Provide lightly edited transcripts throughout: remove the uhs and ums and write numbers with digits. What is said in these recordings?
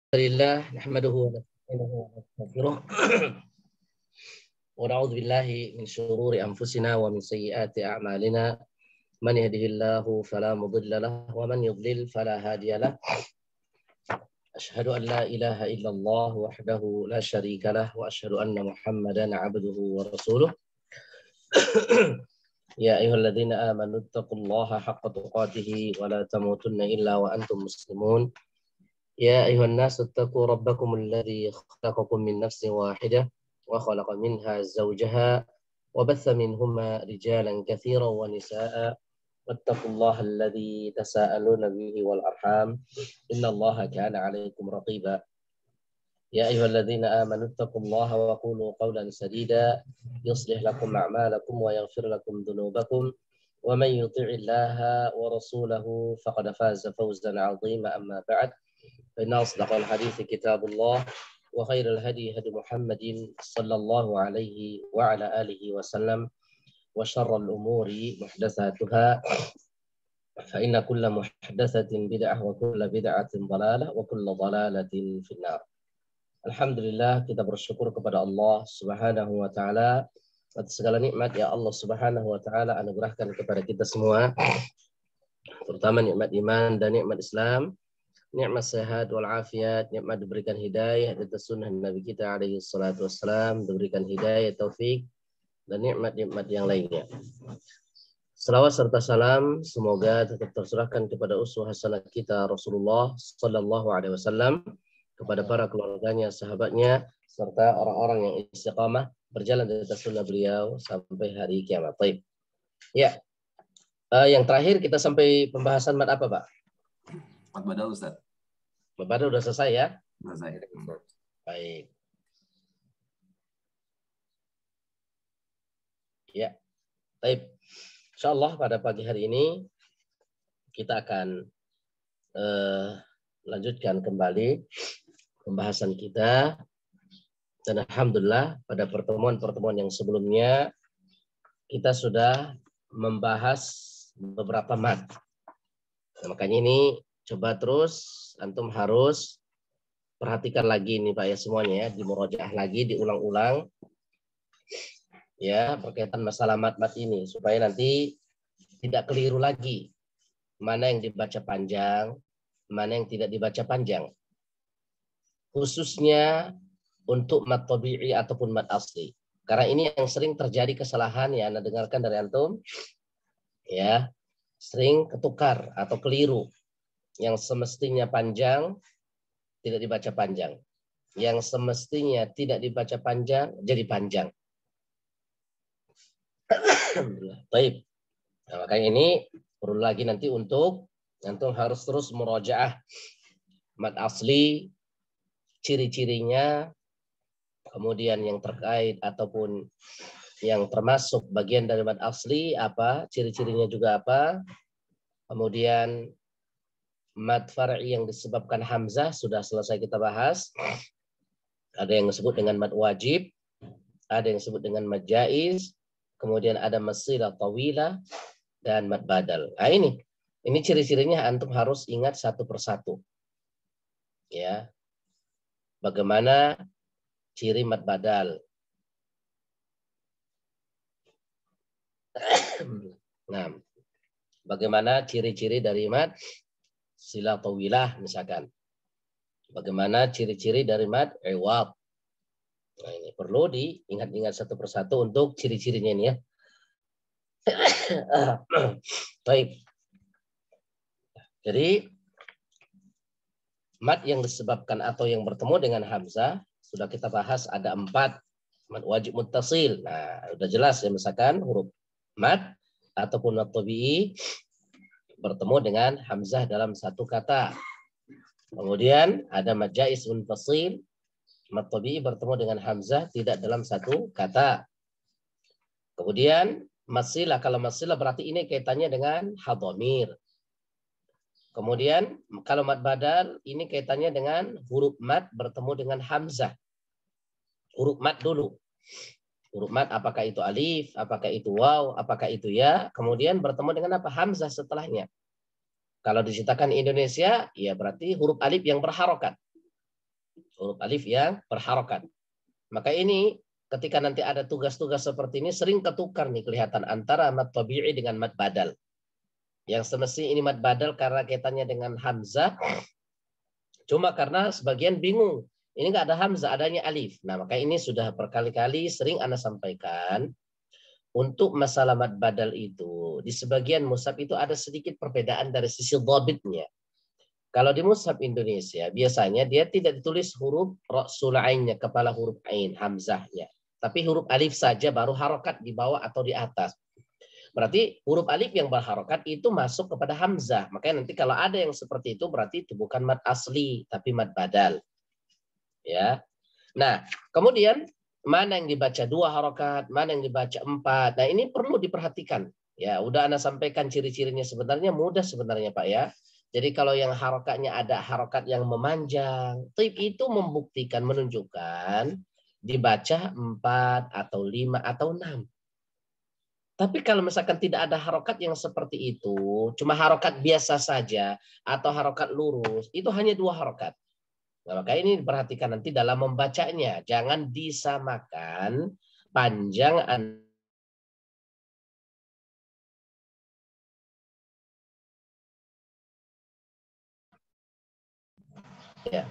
Alhamdulillah nahmaduhu wa nasta'inuhu wa nastaghfiruh wa na'udzu billahi min shururi anfusina wa min sayyiati a'malina man yahdihillahu fala mudilla lahu wa man yudlil fala hadiya lahu asyhadu an la ilaha illallah wahdahu la syarika lah wa asyhadu anna muhammadan 'abduhu wa rasuluh ya ayyuhalladzina amanu taqullaha haqqa tuqatih wa la tamutunna illa wa antum muslimun. يا أيها الناس اتقوا ربكم الذي خلقكم من نفس واحدة وخلق منها زوجها وبث منهما رجالا كثيرا ونساء واتقوا الله الذي تساءلون به والأرحام إن الله كان عليكم رقيبا يا أيها الذين آمنوا اتقوا الله وقولوا قولا سديدا يصلح لكم أعمالكم ويغفر لكم ذنوبكم ومن يطع الله ورسوله فقد فاز فوزا عظيما أما بعد فإن أصدق الحديث كتاب الله وخير الهدي هدي محمد صلى الله عليه وعلى آله وسلم وشر الأمور محدثاتها فإن كل محدثة بدعة وكل بدعة ضلالة وكل ضلالة في النار. Alhamdulillah, kita bersyukur kepada Allah Subhanahu wa taala atas segala nikmat ya Allah Subhanahu wa taala anugerahkan kepada kita semua, terutama nikmat iman dan nikmat Islam. Nikmat sehat walafiat, nikmat diberikan hidayah atas sunnah Nabi kita alaihi salatu wassalam, diberikan hidayah taufik dan nikmat-nikmat yang lainnya. Selawat serta salam semoga tetap tercurahkan kepada uswah hasanah kita Rasulullah sallallahu alaihi wasallam, kepada para keluarganya, sahabatnya, serta orang-orang yang istiqamah berjalan di atas sunnah beliau sampai hari kiamat. Baik. Ya. Yang terakhir kita sampai pembahasan mad apa, Pak? Mad badal, Ustaz. Mad badal udah selesai ya? Selesai. Baik. Ya. Baik. Insyaallah pada pagi hari ini kita akan lanjutkan kembali pembahasan kita. Dan alhamdulillah pada pertemuan-pertemuan yang sebelumnya kita sudah membahas beberapa mad. Nah, makanya ini coba terus antum harus perhatikan lagi nih Pak ya semuanya ya, dimurojaah lagi, diulang-ulang ya berkaitan masalah mad-mad ini supaya nanti tidak keliru lagi mana yang dibaca panjang, mana yang tidak dibaca panjang. Khususnya untuk mad tabi'i ataupun mad asli. Karena ini yang sering terjadi kesalahan ya, Anda dengarkan dari antum ya, sering ketukar atau keliru. Yang semestinya panjang tidak dibaca panjang. Yang semestinya tidak dibaca panjang jadi panjang. Baik. Nah, makanya ini perlu lagi nanti untuk antum harus terus murojaah mad asli, ciri-cirinya, kemudian yang terkait ataupun yang termasuk bagian dari mad asli apa, ciri-cirinya juga apa. Kemudian mad far'i yang disebabkan hamzah sudah selesai kita bahas. Ada yang disebut dengan mad wajib, ada yang disebut dengan mad jaiz, kemudian ada mad silah tawilah dan mad badal. Nah ini ciri-cirinya antum harus ingat satu persatu. Ya. Bagaimana ciri mad badal? Nah, bagaimana ciri-ciri dari mad silah tawilah misalkan? Bagaimana ciri-ciri dari mad iwad? Nah, ini perlu diingat-ingat satu persatu untuk ciri-cirinya ini ya. Baik. Jadi mad yang disebabkan atau yang bertemu dengan hamzah sudah kita bahas ada 4. Mad wajib muttasil. Nah, sudah jelas ya, misalkan huruf mad ataupun mad tabi'i bertemu dengan hamzah dalam satu kata. Kemudian ada mad jaiz munfasil, mad tabi'i bertemu dengan hamzah tidak dalam satu kata. Kemudian mad silah, kalau mad silah berarti ini kaitannya dengan hadhamir. Kemudian kalau mad badal ini kaitannya dengan huruf mad bertemu dengan hamzah. Huruf mad dulu. Huruf mad apakah itu alif, apakah itu waw, apakah itu ya, kemudian bertemu dengan apa? Hamzah setelahnya. Kalau diciptakan Indonesia, ya berarti huruf alif yang berharokat. Huruf alif yang berharokat. Maka ini ketika nanti ada tugas-tugas seperti ini sering ketukar nih kelihatan antara mad tabi'i dengan mad badal. Yang semestinya ini mad badal karena kaitannya dengan hamzah. Cuma karena sebagian bingung. Ini nggak ada hamzah, adanya alif. Nah, maka ini sudah berkali-kali sering Anda sampaikan. Untuk masalah mad badal itu, di sebagian mushaf itu ada sedikit perbedaan dari sisi dhabitnya. Kalau di mushaf Indonesia, biasanya dia tidak ditulis huruf ra'sul ainnya, kepala huruf ain, hamzahnya. Tapi huruf alif saja baru harokat di bawah atau di atas. Berarti huruf alif yang berharokat itu masuk kepada hamzah. Makanya nanti kalau ada yang seperti itu, berarti itu bukan mad asli, tapi mad badal. Ya. Nah, kemudian mana yang dibaca 2 harokat, mana yang dibaca 4. Nah, ini perlu diperhatikan. Ya, udah Anda sampaikan ciri-cirinya sebenarnya mudah sebenarnya Pak ya. Jadi kalau yang harokatnya ada harokat yang memanjang, itu membuktikan, menunjukkan dibaca 4 atau 5 atau 6. Tapi kalau misalkan tidak ada harokat yang seperti itu, cuma harokat biasa saja atau harokat lurus, itu hanya 2 harokat. Nah, maka ini diperhatikan nanti dalam membacanya. Jangan disamakan panjang ya.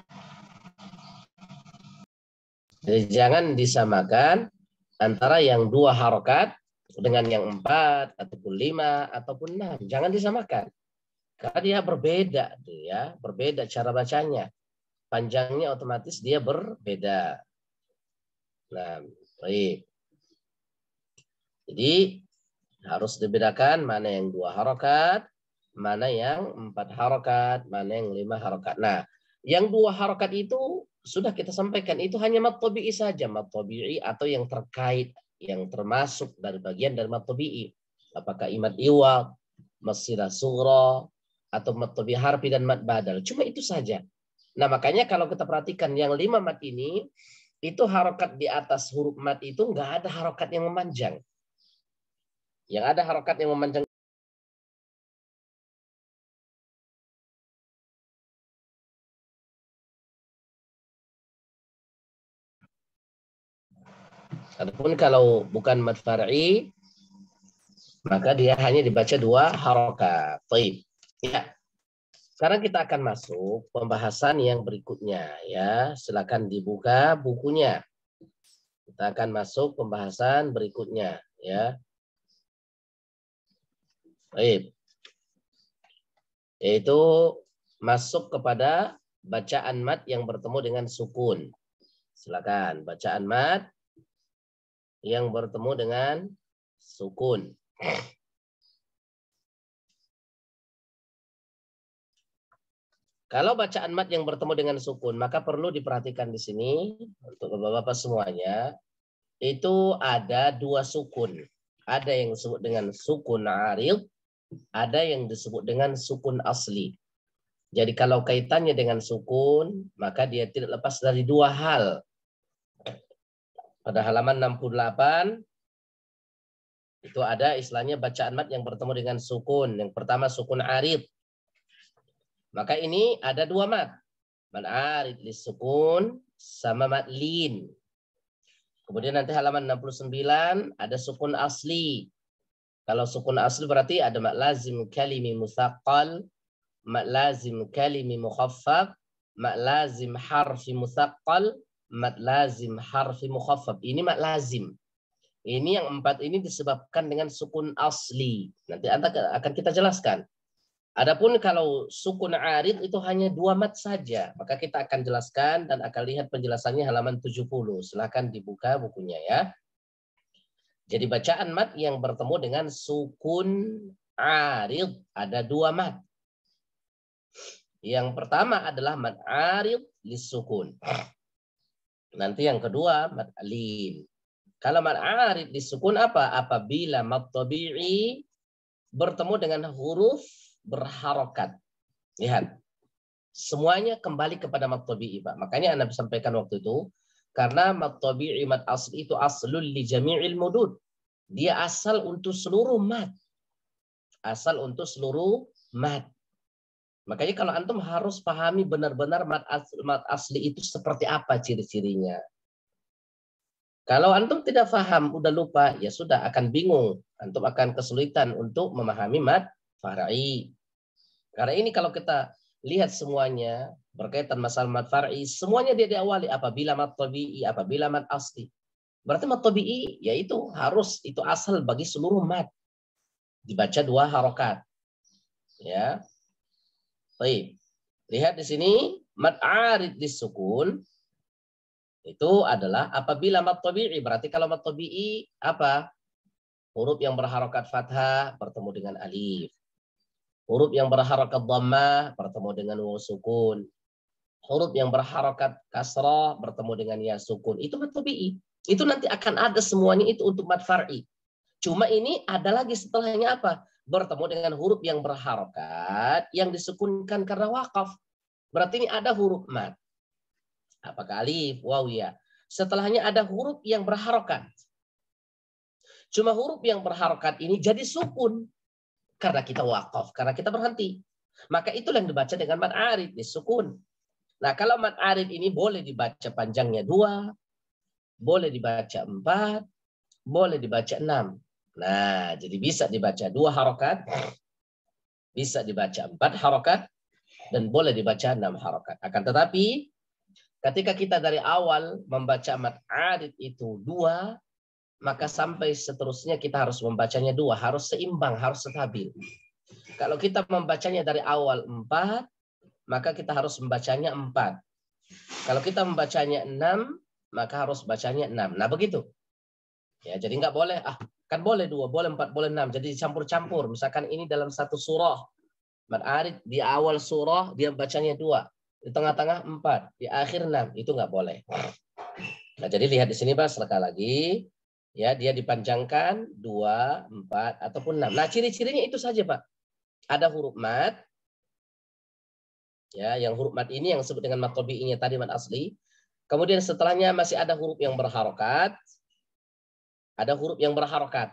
Jadi jangan disamakan antara yang 2 harokat dengan yang 4 ataupun 5 ataupun 6. Jangan disamakan. Karena dia berbeda, ya, berbeda cara bacanya. Panjangnya otomatis dia berbeda. Nah, baik. Jadi harus dibedakan mana yang 2 harokat, mana yang 4 harokat, mana yang 5 harokat. Nah, yang 2 harokat itu sudah kita sampaikan, itu hanya mad tabi'i saja, mad tabi'i atau yang terkait, yang termasuk dari bagian dari mad tabi'i. Apakah imad iwad, masilah sughra, atau mad tabi'i harfi dan mad badal. Cuma itu saja. Nah, makanya kalau kita perhatikan yang 5 mad ini, itu harokat di atas huruf mad itu nggak ada harokat yang memanjang. Yang ada harokat yang memanjang adapun kalau bukan mad far'i, maka dia hanya dibaca 2 harokat. Baik. Ya. Sekarang kita akan masuk pembahasan yang berikutnya ya. Silakan dibuka bukunya. Kita akan masuk pembahasan berikutnya ya. Baik. Yaitu masuk kepada bacaan mad yang bertemu dengan sukun. Silakan bacaan mad yang bertemu dengan sukun. Kalau bacaan mad yang bertemu dengan sukun, maka perlu diperhatikan di sini untuk Bapak-bapak semuanya, itu ada 2 sukun. Ada yang disebut dengan sukun arid, ada yang disebut dengan sukun asli. Jadi kalau kaitannya dengan sukun, maka dia tidak lepas dari 2 hal. Pada halaman 68, itu ada istilahnya bacaan mad yang bertemu dengan sukun. Yang pertama sukun arid. Maka ini ada 2 mad. Mad arid lisukun sama mad lin. Kemudian nanti halaman 69 ada sukun asli. Kalau sukun asli berarti ada mad lazim kalimi musaqqal, mad lazim kalimi mukhaffaf, mad lazim harfi musaqqal, mad lazim harfi mukhaffaf. Ini mad lazim. Ini yang 4 ini disebabkan dengan sukun asli. Nanti akan kita jelaskan. Adapun kalau sukun arid itu hanya 2 mad saja, maka kita akan jelaskan dan akan lihat penjelasannya halaman 70. Silakan dibuka bukunya ya. Jadi bacaan mad yang bertemu dengan sukun arid ada 2 mad. Yang pertama adalah mad arid lisukun. Nanti yang kedua mad lin. Kalau mad arid lisukun apa? Apabila mad tabi'i bertemu dengan huruf berharokat. Lihat. Semuanya kembali kepada mad tabi'i, Pak. Makanya Anda sampaikan waktu itu, karena mad tabi'i, mad asli itu aslul li jami'il mudud. Dia asal untuk seluruh mad. Asal untuk seluruh mad. Makanya kalau antum harus pahami benar-benar mad asli itu seperti apa ciri-cirinya. Kalau antum tidak paham, udah lupa, ya sudah akan bingung. Antum akan kesulitan untuk memahami mad far'i. Karena ini kalau kita lihat semuanya berkaitan masalah mad far'i, semuanya dia diawali apabila mad tabi'i, apabila mad asli. Berarti mad tabi'i yaitu harus itu asal bagi seluruh mad. Dibaca 2 harokat. Ya. Baik. Lihat di sini mad arid disukun itu adalah apabila mad tabi'i. Berarti kalau mad tabi'i apa? Huruf yang berharokat fathah bertemu dengan alif. Huruf yang berharokat dhammah bertemu dengan waw sukun. Huruf yang berharokat kasrah bertemu dengan ya sukun. Itu mad tabi'i. Itu nanti akan ada semuanya itu untuk mad far'i. Cuma ini ada lagi setelahnya apa? Bertemu dengan huruf yang berharokat yang disukunkan karena wakaf. Berarti ini ada huruf mad. Apakah alif, waw, ya. Setelahnya ada huruf yang berharokat. Cuma huruf yang berharokat ini jadi sukun. Karena kita wakaf, karena kita berhenti. Maka itulah yang dibaca dengan mad arid, disukun. Nah kalau mad arid ini boleh dibaca panjangnya 2, boleh dibaca 4, boleh dibaca 6. Nah jadi bisa dibaca 2 harokat, bisa dibaca 4 harokat, dan boleh dibaca 6 harokat. Akan tetapi ketika kita dari awal membaca mad arid itu 2, maka sampai seterusnya kita harus membacanya 2. Harus seimbang, harus stabil. Kalau kita membacanya dari awal 4, maka kita harus membacanya 4. Kalau kita membacanya 6, maka harus bacanya 6. Nah begitu. Ya, jadi nggak boleh, kan boleh 2, boleh 4, boleh 6. Jadi campur-campur. Misalkan ini dalam satu surah. Mad arid di awal surah dia bacanya 2. Di tengah-tengah 4. Di akhir 6. Itu nggak boleh. Nah jadi lihat di sini Pak, sekali lagi. Ya, dia dipanjangkan 2, 4, ataupun 6. Nah, ciri-cirinya itu saja, Pak. Ada huruf mad. Ya, yang huruf mad ini yang disebut dengan mad tabi'inya tadi mad asli. Kemudian setelahnya masih ada huruf yang berharokat. Ada huruf yang berharokat.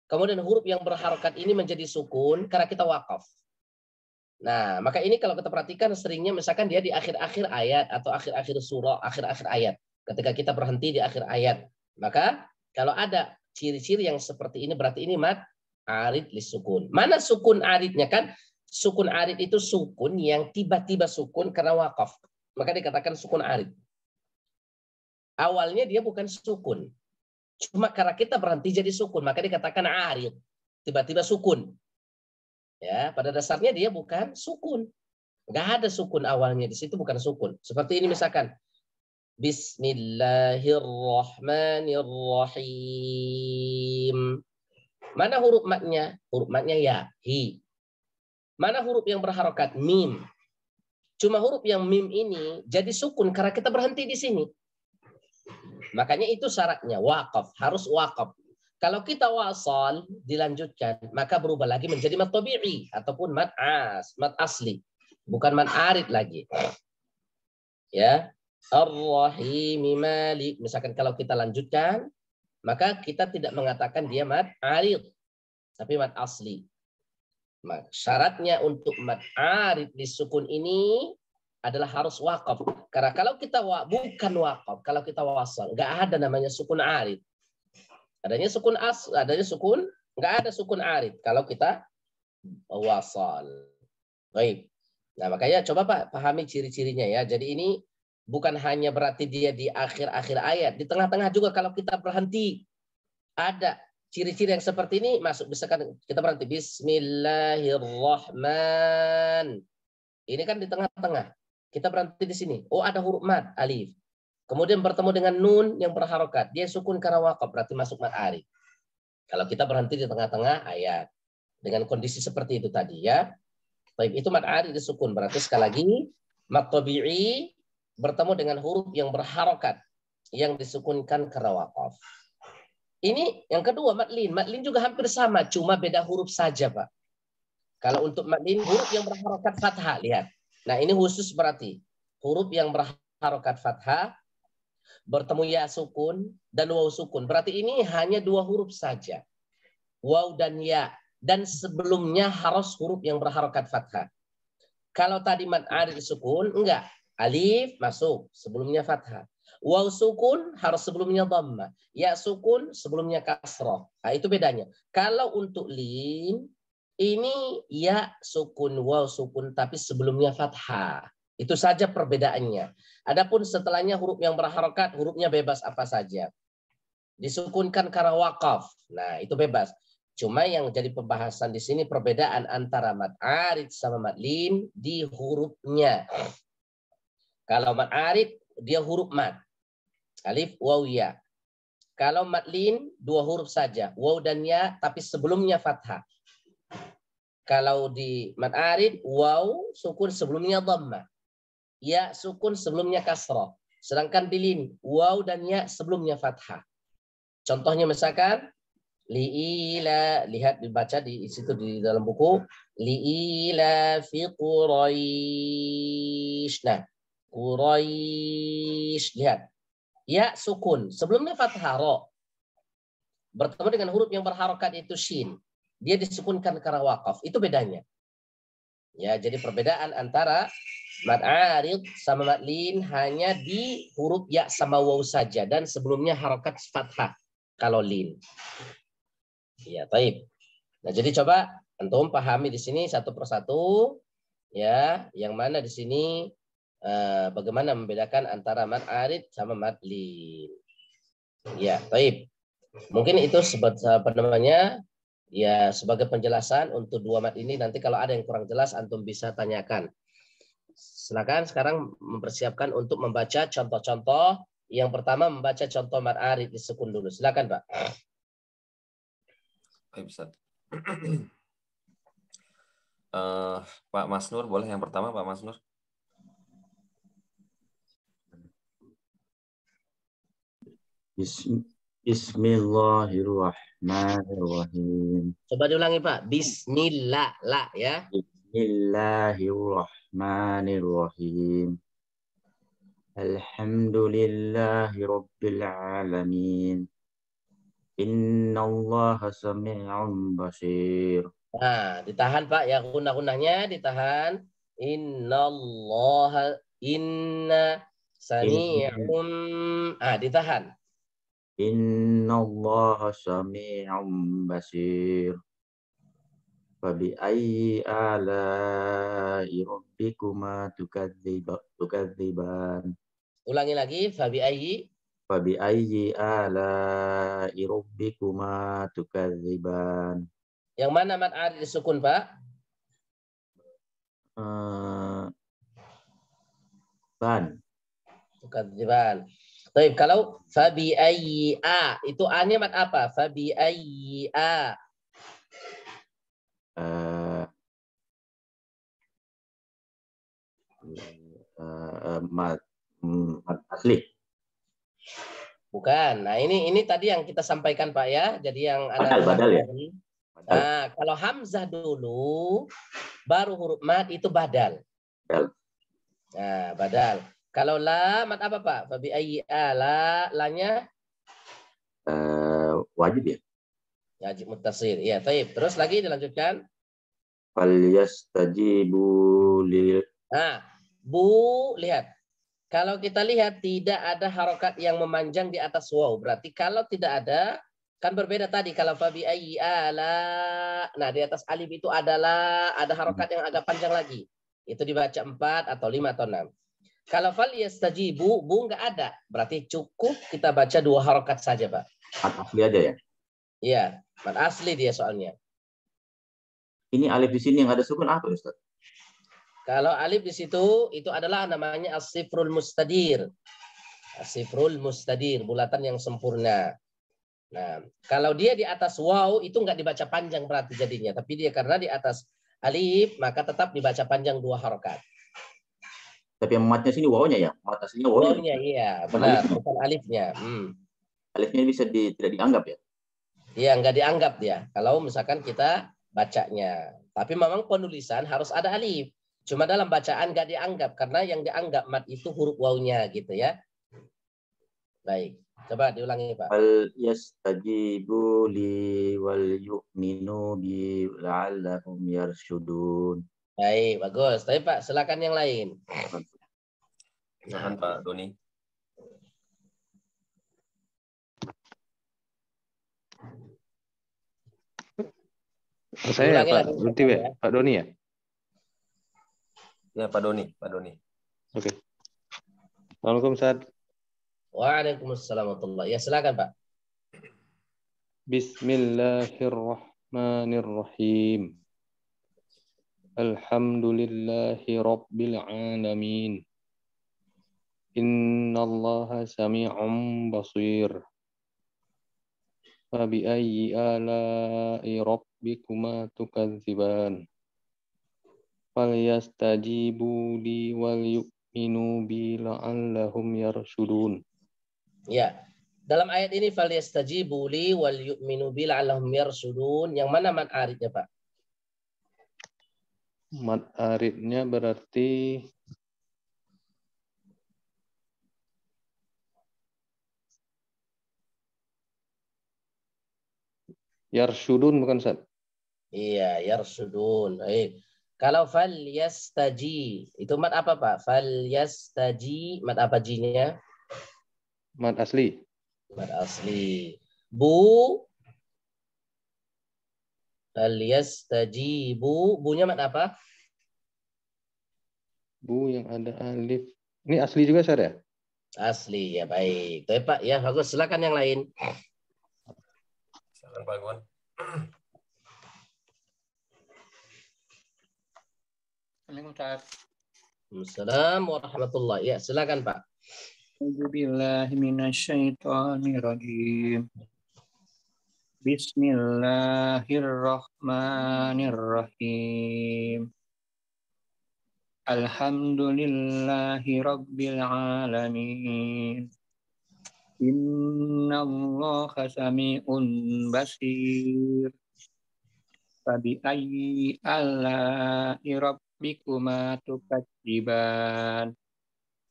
Kemudian huruf yang berharokat ini menjadi sukun karena kita wakaf. Nah, maka ini kalau kita perhatikan seringnya misalkan dia di akhir-akhir ayat atau akhir-akhir surah, akhir-akhir ayat. Ketika kita berhenti di akhir ayat, maka kalau ada ciri-ciri yang seperti ini berarti ini mad arid lisukun. Mana sukun aridnya kan? Sukun arid itu sukun yang tiba-tiba sukun karena wakaf. Maka dikatakan sukun arid. Awalnya dia bukan sukun. Cuma karena kita berhenti jadi sukun, maka dikatakan arid. Tiba-tiba sukun. Ya, pada dasarnya dia bukan sukun. Enggak ada sukun awalnya di situ, bukan sukun. Seperti ini misalkan Bismillahirrahmanirrahim. Mana huruf matnya? Huruf matnya ya, hi. Mana huruf yang berharokat? Mim. Cuma huruf yang mim ini jadi sukun karena kita berhenti di sini. Makanya itu syaratnya wakaf, harus wakaf. Kalau kita wasal dilanjutkan, maka berubah lagi menjadi mad tabi'i ataupun mad asli, bukan mad arid lagi. Ya. Ar-Rahimi Malik. Misalkan kalau kita lanjutkan, maka kita tidak mengatakan dia mad arid, tapi mad asli. Syaratnya untuk mad arid disukun ini adalah harus wakaf. Karena kalau kita bukan wakaf, kalau kita wasal, nggak ada namanya sukun arid. Adanya sukun adanya sukun, nggak ada sukun arid kalau kita wasal. Baik. Nah makanya coba Pak pahami ciri-cirinya ya. Jadi ini bukan hanya berarti dia di akhir-akhir ayat. Di tengah-tengah juga kalau kita berhenti. Ada ciri-ciri yang seperti ini masuk. Misalkan kita berhenti. Bismillahirrahman. Ini kan di tengah-tengah. Kita berhenti di sini. Oh ada huruf mad, alif. Kemudian bertemu dengan nun yang berharokat. Dia sukun karena wakaf. Berarti masuk mad arid. Kalau kita berhenti di tengah-tengah ayat. Dengan kondisi seperti itu tadi ya. Baik, itu mad arid disukun. Berarti sekali lagi. Mad tabi'i bertemu dengan huruf yang berharokat yang disukunkan karena wakaf. Ini yang kedua madlin. Madlin juga hampir sama, cuma beda huruf saja, Pak. Kalau untuk madlin huruf yang berharokat fathah, lihat. Nah, ini khusus berarti huruf yang berharokat fathah bertemu ya sukun dan waw sukun. Berarti ini hanya 2 huruf saja. Waw dan ya, dan sebelumnya harus huruf yang berharokat fathah. Kalau tadi mad arid sukun, enggak. Alif masuk, sebelumnya fathah. Waw sukun harus sebelumnya dhamma. Ya sukun sebelumnya kasroh. Nah, itu bedanya. Kalau untuk lin, ini ya sukun, waw sukun, tapi sebelumnya fathah. Itu saja perbedaannya. Adapun setelahnya huruf yang berharokat, hurufnya bebas apa saja. Disukunkan karena wakaf. Nah, itu bebas. Cuma yang jadi pembahasan di sini perbedaan antara mad arid sama mad lin di hurufnya. Kalau mad arid dia huruf mad. Alif, waw, ya. Kalau mad lin dua huruf saja, waw dan ya, tapi sebelumnya fathah. Kalau di mad arid waw sukun sebelumnya dhamma. Ya sukun sebelumnya kasrah. Sedangkan di lin waw dan ya sebelumnya fathah. Contohnya misalkan li'ila, lihat dibaca di situ di dalam buku, li'ila fi Quraisy. Nah, Quraisy, lihat. Ya sukun, sebelumnya fathah ro. Bertemu dengan huruf yang berharokat itu shin. Dia disukunkan karena wakaf. Itu bedanya. Ya, jadi perbedaan antara mad arid sama mad lin hanya di huruf ya sama waw saja dan sebelumnya harokat fathah kalau lin. Ya, baik. Nah, jadi coba antum pahami di sini satu persatu ya, yang mana di sini bagaimana membedakan antara mad arid sama mad lin. Ya, baik. Mungkin itu apa namanya? Ya, sebagai penjelasan untuk dua mad ini, nanti kalau ada yang kurang jelas antum bisa tanyakan. Silakan sekarang mempersiapkan untuk membaca contoh-contoh. Yang pertama membaca contoh mad arid di sukun dulu. Silakan, Pak. Baik, Ustaz. Pak Mas Nur, boleh yang pertama, Pak Mas Nur? Bismillahirrahmanirrahim. Coba diulangi, Pak. Bismillah, la ya. Bismillahirrahmanirrahim. Alhamdulillahi rabbil alamin. Innallaha sami'un basir. Nah, ditahan, Pak, ya gunah-gunahnya ditahan. Innallaha inna sami'un. Ditahan. Innallaha sami'un basir. Fabi ayyi ala'i rabbikuma tukadziban. Ulangi lagi, fabi ayyi. Fabi ayyi ala'i rabbikuma tukadziban. Yang mana mad arid disukun, Pak? Ban. Tukadziban. Baik, kalau fabi ayyi a itu a-nya mad apa? Fabi ayyi a. Mad asli. Bukan. Nah, ini tadi yang kita sampaikan, Pak, ya. Jadi yang Badal ya. Nah, kalau hamzah dulu baru huruf mad itu badal. Badal. Nah, badal. Kalau la mad apa, Pak? Fabi ayyi ala, lanya wajib ya. Wajib muttasil. Iya, taib. Terus lagi dilanjutkan. Falyastajibu lil. Nah, bu, lihat. Kalau kita lihat tidak ada harokat yang memanjang di atas waw. Berarti kalau tidak ada, kan berbeda tadi. Kalau fabi ayyi ala, nah di atas alif itu adalah ada harokat yang agak panjang lagi. Itu dibaca 4 atau 5 atau 6. Kalau fal yastajibu, bu nggak ada. Berarti cukup kita baca 2 harokat saja, Pak. Mad asli aja ya. Iya, mad asli dia soalnya. Ini alif di sini yang ada sukun apa, Ustaz? Kalau alif di situ itu adalah namanya as-sifrul mustadir. As-sifrul mustadir, bulatan yang sempurna. Nah, kalau dia di atas waw itu nggak dibaca panjang berarti jadinya, tapi dia karena di atas alif maka tetap dibaca panjang 2 harokat. Tapi yang matnya sini wawnya ya, mat aslinya wawnya. Wawnya iya, benar, bukan alifnya. Alifnya bisa tidak dianggap ya? Iya, nggak dianggap dia. Kalau misalkan kita bacanya, tapi memang penulisan harus ada alif. Cuma dalam bacaan nggak dianggap karena yang dianggap mat itu huruf wawnya gitu ya. Baik, coba diulangi, Pak. Fal yastajibu li wal yu'minu bi la'allahum yarshudun. Baik, bagus. Tapi Pak, silakan yang lain. Silakan Pak Doni. Saya Ulangi Pak lagi, berarti ya. Pak Doni ya? Ya Pak Doni, Pak Doni. Oke. Assalamualaikum Ustaz. Waalaikumsalam warahmatullahi. Ya, silakan Pak. Bismillahirrahmanirrahim. Alhamdulillahi rabbil alamin. Innallaha sami'un basir. Fabi ayyi ala'i rabbikuma tukadziban. Falyastajibu li wal yu'minu bi la'allahum yarshudun. Ya. Dalam ayat ini falyastajibu li wal yu'minu bi la'allahum yarshudun. Yang mana mad aridnya, Pak? Mad aridnya berarti yarshudun bukan Ustaz? Iya, yarshudun. Baik. Kalau fal yastaji, itu mad apa Pak? Fal yastaji, mad apa jinya? Mad asli. Mad asli. Bu, fal yastajibu, bunya mad apa? Bu yang ada alif. Ini asli juga Ustaz ya? Asli, ya baik. Tapi Pak, ya bagus. Silakan yang lain. Silakan Pak Gun. Assalamualaikum warahmatullahi. Ya, silakan Pak. A'udzubillahi minasyaitonirrajim. Bismillahirrahmanirrahim. Alhamdulillahi rabbil alamin. Innallaha sami'un basir. Fabi ayyi ala'i rabbikuma tukadziban.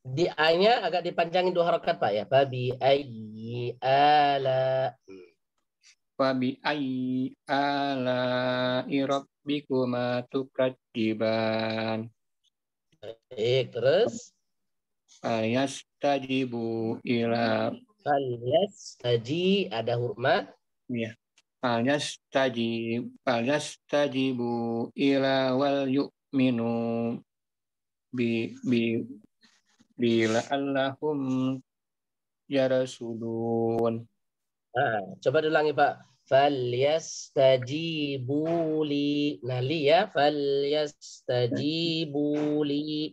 Di A-nya agak dipanjangin 2 harokat Pak ya. Babi ayyi ala. Fabi ayyi ala'i rabbikuma tukadziban. Baik, terus. Falyastajibu ila Falyastaji ada huruf mad. ya. Falyastajibu ila wal yu'minu bila allahum yarasudun. Coba diulangi Pak. Falyastajibu li. Nah, li ya. Falyastajibu li.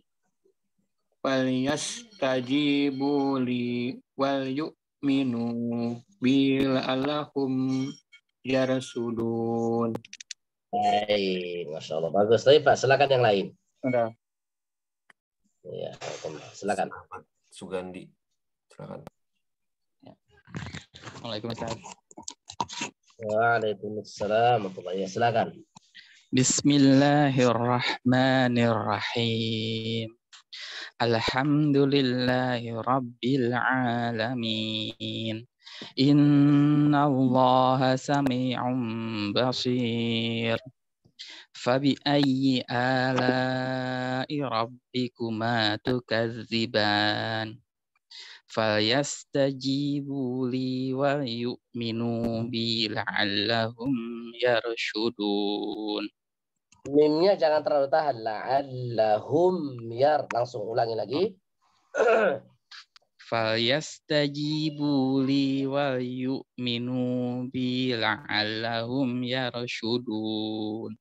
Falyastajibu li wal yu'minu bila allahum yarasudun. Baik, Masya Allah. Bagus. Tapi Pak, silakan yang lain. Udah. Ya, silakan. Pak Sugandi. Silakan. Waalaikumsalam. Waalaikumsalam warahmatullahi wabarakatuh. Silakan. Bismillahirrahmanirrahim. Alhamdulillahi rabbil alamin. Innallaha sami'un basir. Fabi ayyi ala'i rabbikuma tukadziban. Falyastajibu li wa yu'minu bi la'allahum yarshudun. Mimnya jangan terlalu tahan. La'allahum yar. Langsung ulangi lagi. Falyastajibu li wa yu'minu bi la'allahum yarshudun.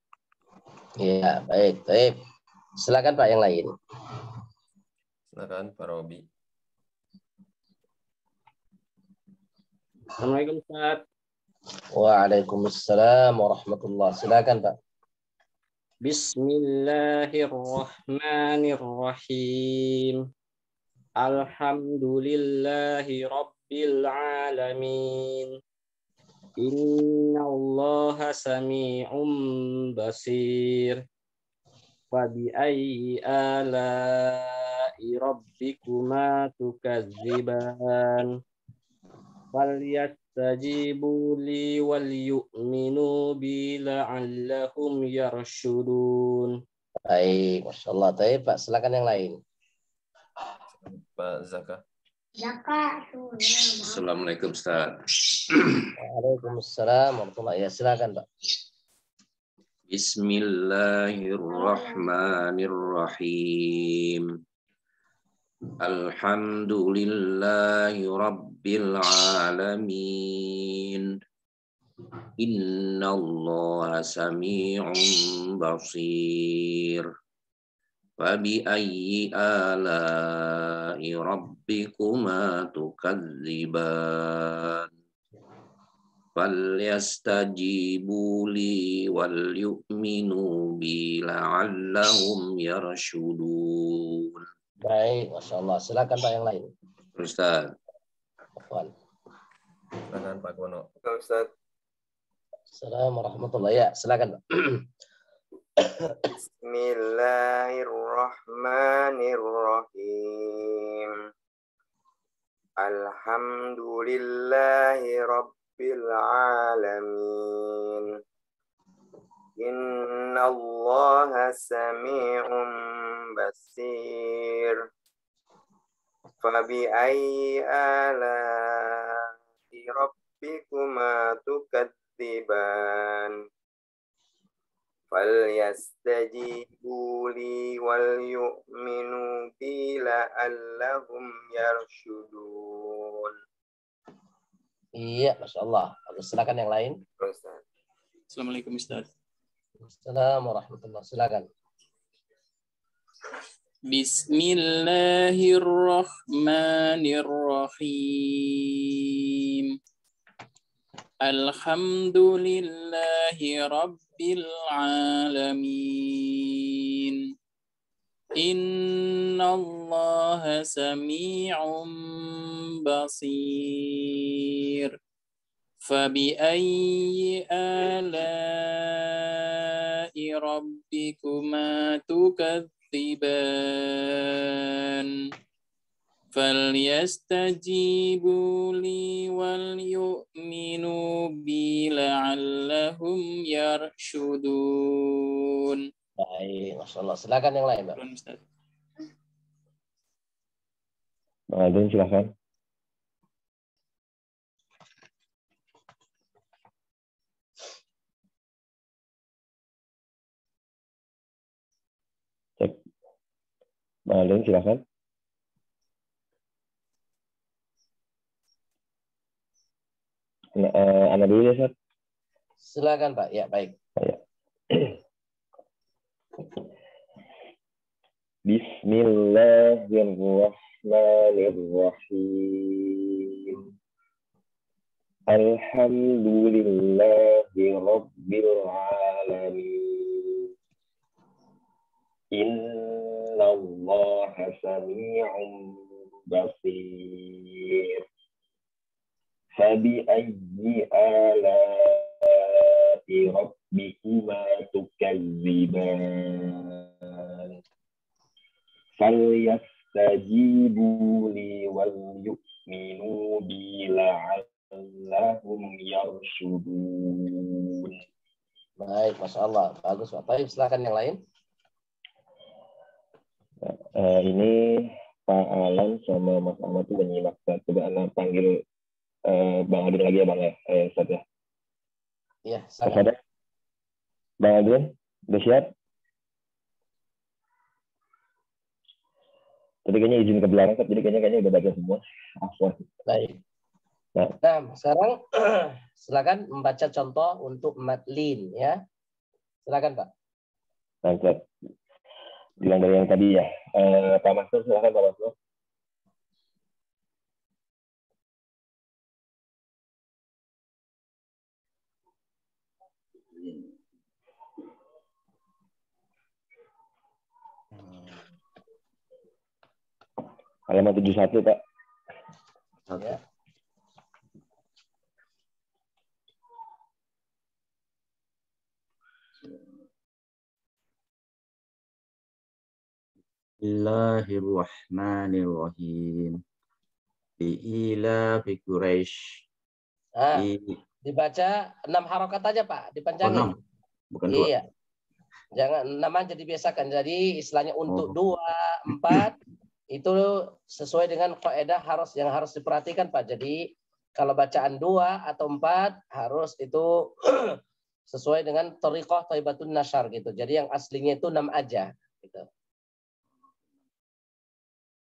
Ya, baik, baik. Silakan Pak yang lain. Silakan Pak Robi. Assalamualaikum Ustaz. Waalaikumsalam warahmatullahi. Silakan Pak. Bismillahirrahmanirrahim. Alhamdulillahi rabbil alamin. Innallaha sami'un basir. Wa bi ayyi ala'i rabbikuma tukadziban. Falyastajibu li wal yu'minu bi la'allahum yarshudun. Baik, Masya Allah. Baik, Pak. Silakan yang lain. Pak Zaka. Assalamualaikum Ustaz. Waalaikumsalam warahmatullahi wabarakatuh. Ya, silakan, Pak. Bismillahirrahmanirrahim. Alhamdulillahi Rabbil Alamin. Innallaha sami'un basir. Fabi'ayyi ala'i rabbikuma tukadziban. Falyastajibu li wal yu'minu bi la'allahum yarshudun. Baik, Masya Allah. Silakan, Pak, yang lain. Ustaz. Afwan. Silakan Pak Kono. Ustaz. Assalamualaikum warahmatullahi wabarakatuh. Ya, silakan, Pak. Bismillahirrahmanirrahim. Alhamdulillahi Rabbil Alamin. Innallaha sami'un basir. Fabi'ayyi ala'i rabbikuma tukadziban. Falyastajibu li wal yu'minu bi la'allahum yarshudun. Iya, Masya Allah. Silakan yang lain. Assalamualaikum Ustaz. Assalamualaikum warahmatullahi wabarakatuh. Silakan. Bismillahirrahmanirrahim. Alhamdulillahi Rabbil Alamin. Innallaha sami'un basir. Fabi'ayyi ala'i rabbikuma tukadziban. Falyastajibu li wal yu'minu bi la'allahum yarshudun. Baik, Masya Allah. Silakan yang lain, Pak. Bang Aldin, silakan. Cek. Bang Aldin, silakan. Anak dulu ya, Ustaz. Silakan, Pak. Ya, baik. Ya. Bismillahirrahmanirrahim. Alhamdulillahi Rabbil Alamin. Innallaha sami'un basir. Fabi'ayyi ala'i rabbikuma tukadziban. Falyastajibu li wal yu'minu bi la'allahum yarshudun. Baik, Masya Allah. Bagus, Pak. Baik, silakan yang lain. Ini Pak Alan sama Mas Ahmad itu menyimak. Coba Anda panggil Bang Adin lagi ya, Bang ya, Ustaz ya. Iya, silakan. Bang Adin, udah siap? Tadi kayaknya izin ke belakang, jadi kayaknya udah baca semua. Afwan. Baik. Nah, sekarang silakan membaca contoh untuk madlin ya. Silakan, Pak. Mantap. Bilang dari yang tadi ya. Pak Mastur, silakan Pak Mastur. Halaman 71, Pak. Ya. Bismillahirrahmanirrahim. Ila fi Quraisy. Dibaca 6 harokat aja, Pak. Dipanjangin. Bukan 2. Iya. Jangan nama jadi biasakan. Jadi istilahnya untuk 2, 4 itu sesuai dengan kaidah yang harus diperhatikan Pak. Jadi kalau bacaan 2 atau 4 harus itu sesuai dengan thariqah thaibatun nasyar gitu. Jadi yang aslinya itu 6 aja gitu.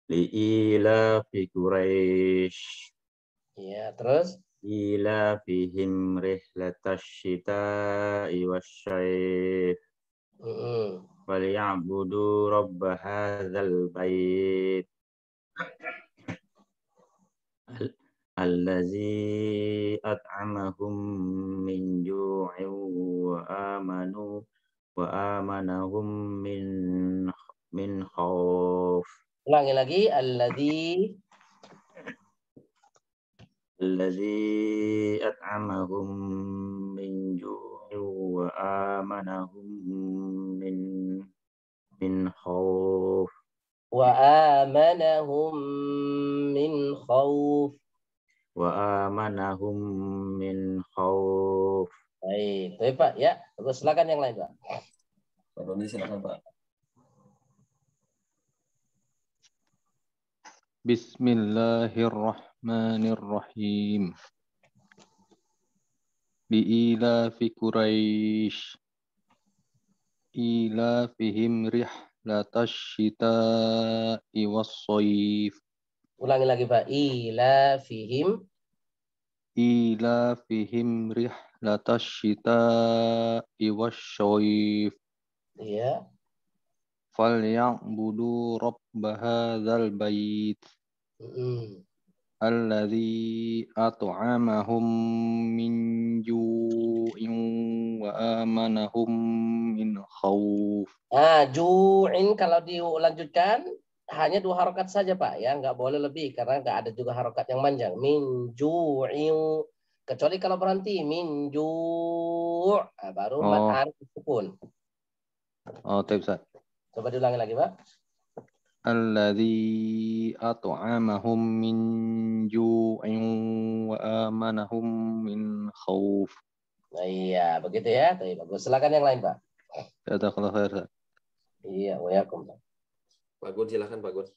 Li'ila fi Quraisy. Iya, terus Ila fihim rihlatash shita'i wasyaif. Waliya'budu rabba hadzal bait. Allazi at'amahum min ju'in wa amanahum min khauf. Ulangi lagi, Allazi at'amahum min ju'in wa amanahum min khauf. Wa amanahum min khauf. Wa amanahum min khauf. Baik, baik Pak ya. Terus silakan yang lain Pak. Pak Doni silakan Pak. Bismillahirrahmanirrahim. Li'ilafi Quraisy ilafihim rihlatash syita'i was-shayf. Ulangi lagi Pak. Ilafihim rihlatash syita'i was-shayf. Iya. Falya'budu rabba hadzal bait. Alladzi at'amahum min ju'in wa amanahum min khauf. Ju'in kalau dilanjutkan hanya 2 harokat saja Pak ya, nggak boleh lebih karena nggak ada juga harokat yang panjang. Min ju'in, kecuali kalau berhenti min ju', baru mad arif sukun. Baik Ustaz. Coba diulangi lagi Pak. Alladzi at'amahum min ju'in wa amanahum min khauf. Nah, iya, begitu ya. Bagus. Silakan yang lain, Pak. Jazakallahu khair. Iya, wayakum. Pak Gun silakan Pak Gun.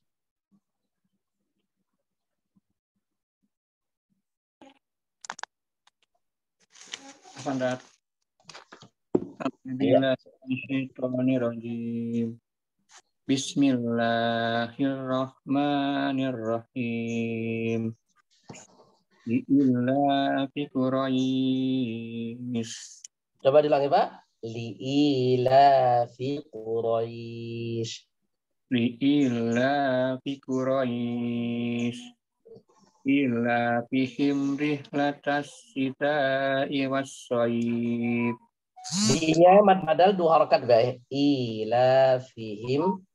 Standar. Bismillahirrahmanirrahim. Bismillahirrahmanirrahim. Li'ilafi Quraisy. Coba diulangi, Pak. Li'ilafi Quraisy. Li'ilafi Quraisy. Ilafihim rihlatas syita'i was-shayf. Di-nya mad badal 2 harakat, Pak. Ilafihim.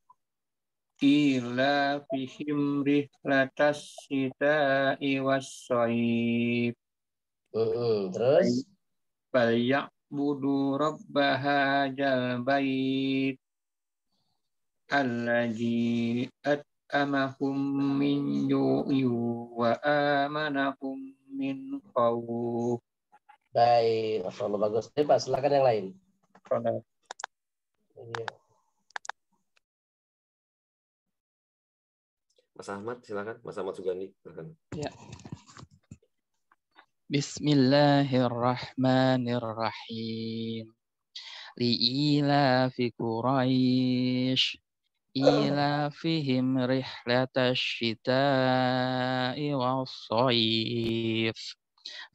Ilafihim rihlatas syita'i was-shayf. Terus Falyabudu rabba hadzal bait allazi at'amahum min ju'in wa amanahum min khauf. Baik, masyaallah bagus. Pak, silakan yang lain. Iya. Mas Ahmad silakan, Mas Ahmad Sugandi silakan. Ya. Bismillahirrahmanirrahim. Li'ilafi Quraisy ilafihim rihlatash syita'i was-shayf.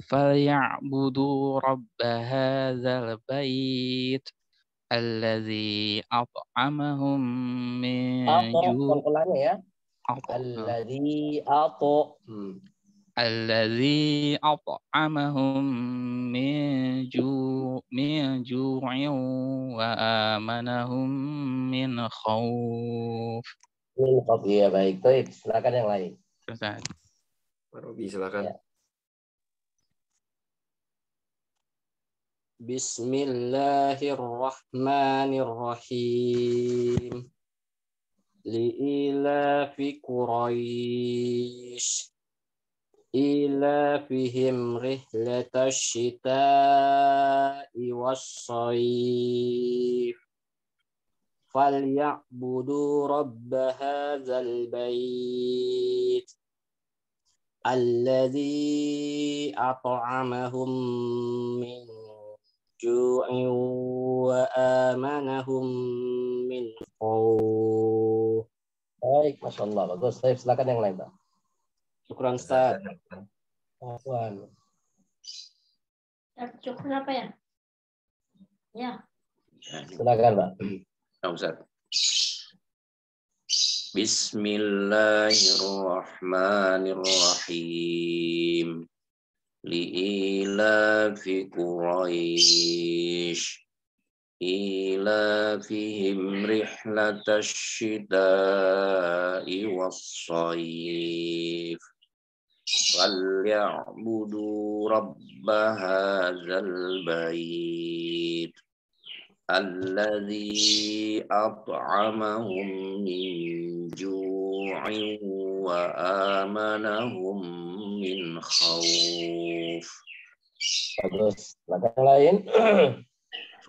Falya'budu rabba hadzal bait allazi at'amahum min Ulangi ya. Allazi at'amahum min ju'in wa amanahum min khauf. Iya, baik. Baik, silakan yang lain. Ustaz. Pak Robi silakan. Ya. Bismillahirrahmanirrahim. Li'ilafi Quraisy ilafihim rihlatash syita'i was-shayf فليعبدوا رب هذا البيت الذي أطعمهم من جوع وآمنهم من خوف. Baik, Masya Allah. Bagus. Baik, silakan yang lain, Pak. Syukran, Ustaz. Afwan. Cukup apa ya? Ya. Silakan, Pak. Ustaz. Bismillahirrahmanirrahim. Li'ilafi Quraisy ilafihim rihlatash syita'i was-shayf falyabudu rabba hadzal bait alladzi at'amahum min ju'in wa amanahum min khauf. Bagus. Silakan yang lain.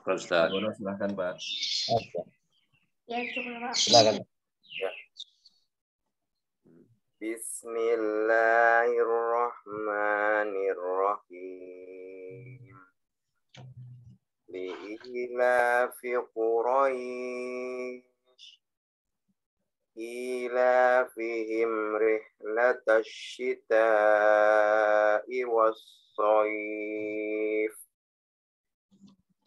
Ustaz. Silakan, Pak. Ya, cukup, Pak. Silakan. Ya. Bismillahirrahmanirrahim. Li'ilafi Quraisy ilafihim rihlatash syita'i was-shayf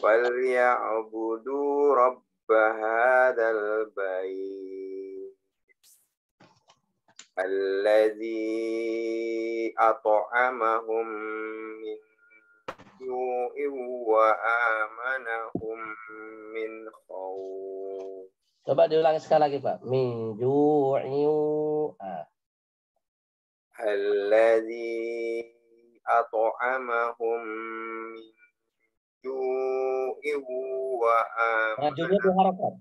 فليعبدوا رب هذا البيت الذي أطعمهم من جوع وآمنهم من خوف. Coba diulangi sekali lagi, Pak. Min ju'in. Alladzi at'amahum min ju'in wa amanahum. Junya dua harakat.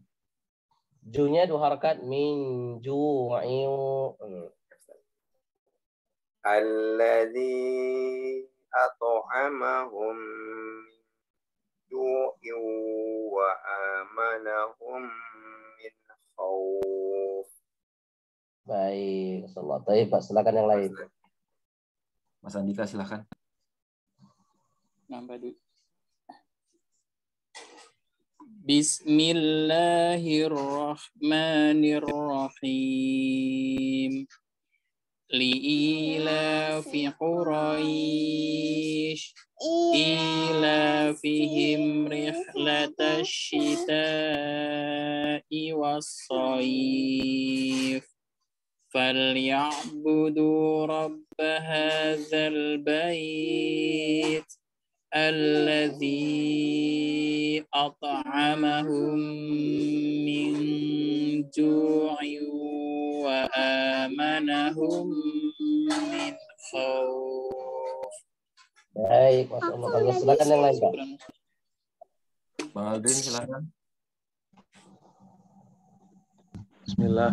Junya dua harakat. Min ju'in. Alladzi at'amahum min ju'in wa amanahum min khauf. Baik, Masyaallah. Baik, Pak. Silakan yang lain. Mas Andika, silakan. Nambah dulu. Bismillahirrahmanirrahim. Li'ilafi Quraisy ilafihim rihlatash syita'i was-shayf falyabudu rabb hadzal bait alladzi at'amahum min ju'in wa amanahum min khauf. Baik, Masya Allah. Bagus. Silakan yang lain, Pak. Bang Aldrin, silakan. Bismillah.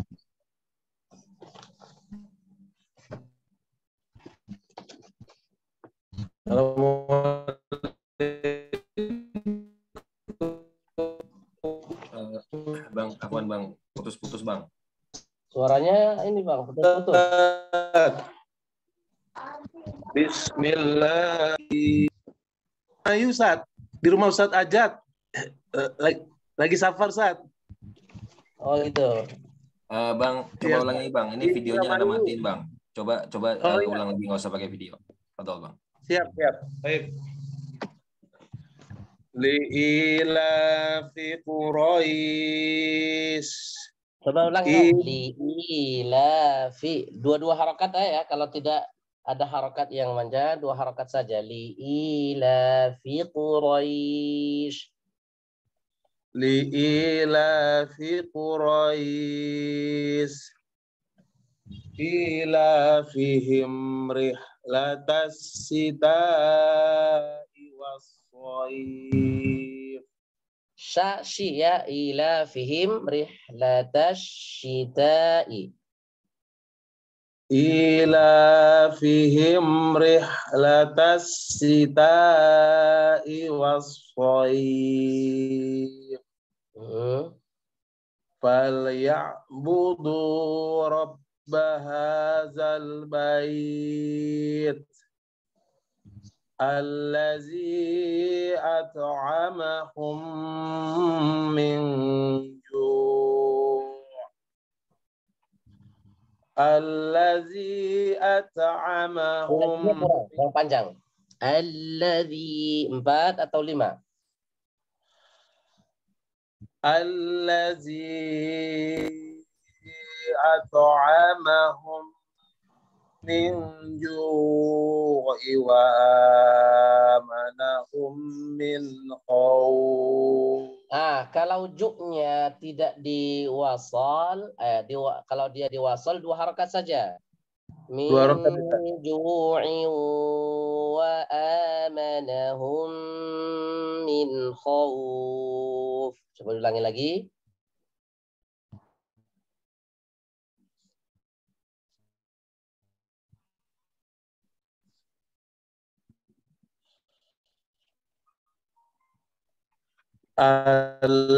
Bang, Afwan, Bang. Putus-putus, Bang. Suaranya ini, Bang. Putus-putus. Bismillah. Ayo, Ustaz. Di rumah Ustaz Ajat. Lagi safar, Ustaz. Oh, gitu. Bang, coba ulangi, Bang. Ini videonya Anda matiin, Bang. Coba ulang lagi, nggak usah pakai video. Betul, Bang. Siap. Baik. Li'ilafi Quraisy. Coba ulang ya. Li'ilafi. Dua-dua harakat ya. Kalau tidak ada harakat yang manja, dua harakat saja. Li'ilafi Quraisy. Li'ilafi Quraisy ilafihim rihlatas syita'i was-shayf. Sya ilafihim rihlatash syita'i. Ilafihim rihlatas syita'i was-shayf. فليعبدوا رب هذا البيت الذي أطعمهم من جوع الذي أطعمهم yang panjang. Alladzi 4 atau 5? Alladzi at'amahum min ju'i wa amanahum min khawf. Kalau ju-nya tidak diwasal, kalau dia diwasal 2 harakat saja. Min ju'i wa amanahum min khawf. Coba ulangi lagi. Alladzi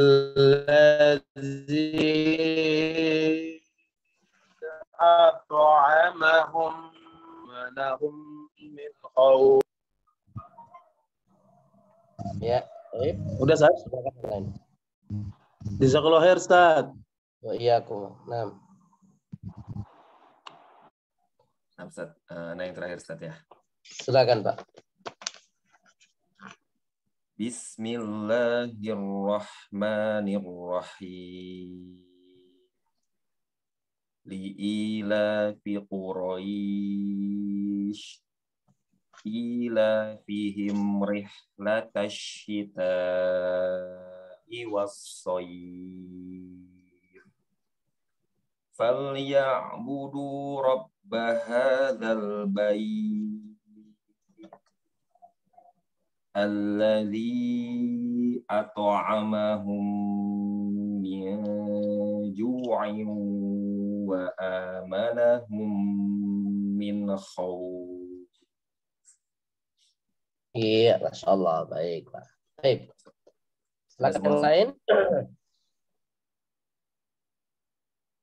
at'amahum manahum min khawf. Ya, udah Ustaz? Jazakallahu khair Ustaz. Wa iyyakum. Nah, Ustaz, nah yang terakhir Ustaz ya. Silakan Pak. Bismillahirrahmanirrahim. Li'ilafi Quraisy ilafihim rihlatash syita'i was-shayf falya'budu rabb hadzal bait alladzi at'amahum min ju'in wa amanahum min khawf. Iya, Masya Allah. Baik, Pak. Baik. Silakan yang lain.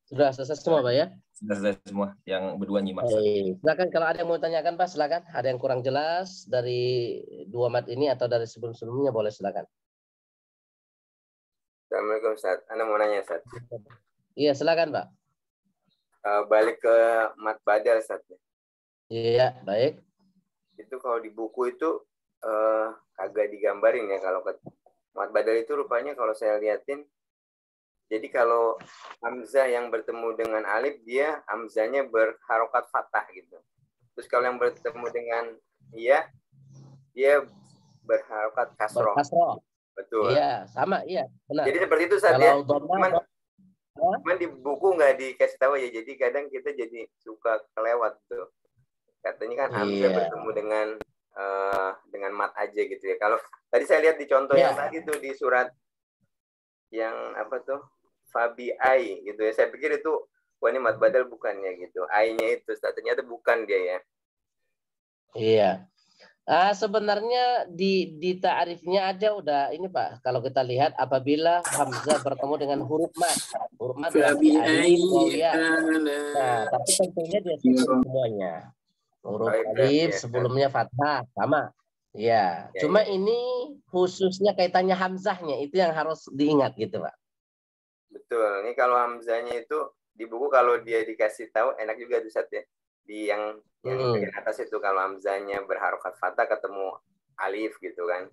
Sudah selesai semua, Pak ya? Sudah selesai semua. Yang berdua nyimak. Silakan kalau ada yang mau tanyakan, Pak, silakan. Ada yang kurang jelas dari 2 mat ini atau dari sebelum-sebelumnya, boleh silakan. Assalamualaikum, Ustaz. Anda mau nanya, Ustaz? Iya, silakan, Pak. Balik ke mat badal, Ustaz. Iya, baik. Itu kalau di buku itu agak digambarin ya, kalau mat badal itu rupanya kalau saya liatin, jadi kalau hamzah yang bertemu dengan alif, dia hamzahnya berharokat fathah gitu. Terus kalau yang bertemu dengan iya, dia berharokat kasroh. Betul. Iya, sama, iya, benar. Jadi seperti itu Ustaz ya. Cuman di buku nggak dikasih tahu ya, jadi kadang kita jadi suka kelewat tuh. Katanya kan hamzah bertemu dengan mat aja gitu ya. Kalau tadi saya lihat di contoh yang tadi tuh di surat yang apa tuh Fabi Ai gitu ya. Saya pikir itu wah ini mat badal bukannya gitu. Ai-nya itu ternyata bukan dia ya. Iya. Sebenarnya di ta'rifnya aja udah ini Pak. Kalau kita lihat apabila hamzah bertemu dengan huruf mat berarti alif, ya. Nah, tapi tentunya dia semuanya. Huruf alif sebelumnya fathah sama. Ya, cuma ini khususnya kaitannya hamzahnya itu yang harus diingat gitu, Pak. Betul. Ini kalau hamzahnya itu di buku kalau dia dikasih tahu enak juga tuh Ustaz ya. Di yang bagian atas itu kalau hamzahnya berharokat fathah ketemu alif gitu kan.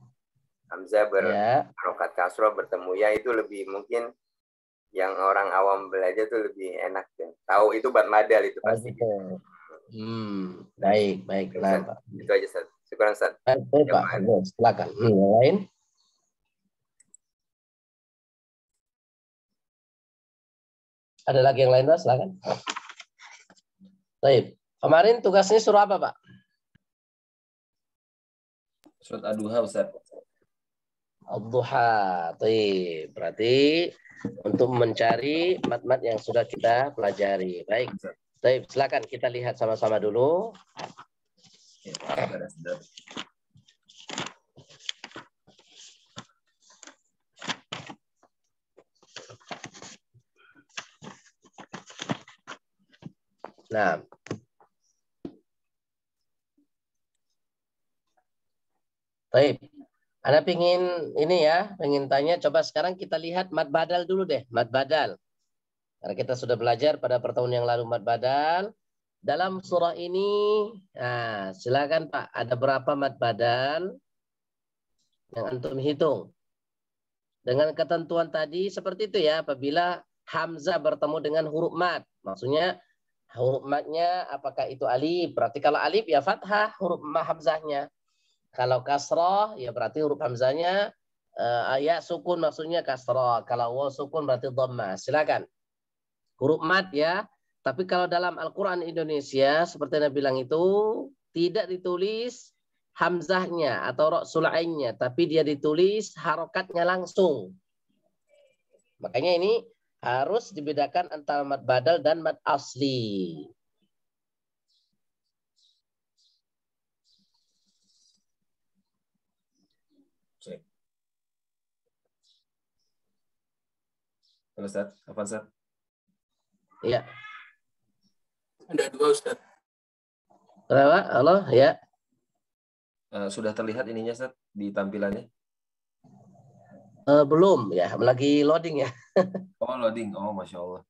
Hamzah berharokat kasroh bertemu ya, itu lebih mungkin yang orang awam belajar tuh lebih enak tuh. Tahu itu bad madal itu pasti. Baik. Nah, Pak. Itu aja, Ustaz. Syukuran, Ustaz. Baik, Pak. Silakan. Yang lain? Ada lagi yang lain, Pak? Silakan. Baik. Kemarin tugasnya surah apa, Pak? Surat Ad-Duha, Ustaz. Ad-Duha. Baik. Berarti untuk mencari mat-mat yang sudah kita pelajari. Baik. Baik, silakan kita lihat sama-sama dulu. Nah. Baik. Anda pingin ini ya, pingin tanya, coba sekarang kita lihat mad badal dulu deh, mad badal. Karena kita sudah belajar pada pertemuan yang lalu mad badal. Dalam surah ini, nah, silakan Pak, ada berapa mad badal yang antum hitung? Dengan ketentuan tadi seperti itu ya, apabila hamzah bertemu dengan huruf mad, maksudnya huruf madnya apakah itu alif? Berarti kalau alif ya fathah huruf hamzahnya. Kalau kasrah ya berarti huruf hamzahnya ya sukun, maksudnya kasrah. Kalau waw sukun berarti dhammah. Silakan. Huruf mad ya. Tapi kalau dalam Al-Qur'an Indonesia seperti Anda bilang itu tidak ditulis hamzahnya atau ra'sul ainnya, tapi dia ditulis harokatnya langsung. Makanya ini harus dibedakan antara mad badal dan mad asli. Halo Ustaz, apa Ustaz? Iya. Ada 2 Ustaz. Kenapa? Halo, ya. Sudah terlihat ininya Ustaz di tampilannya? Belum ya, lagi loading ya. Oh loading, oh Masya Allah.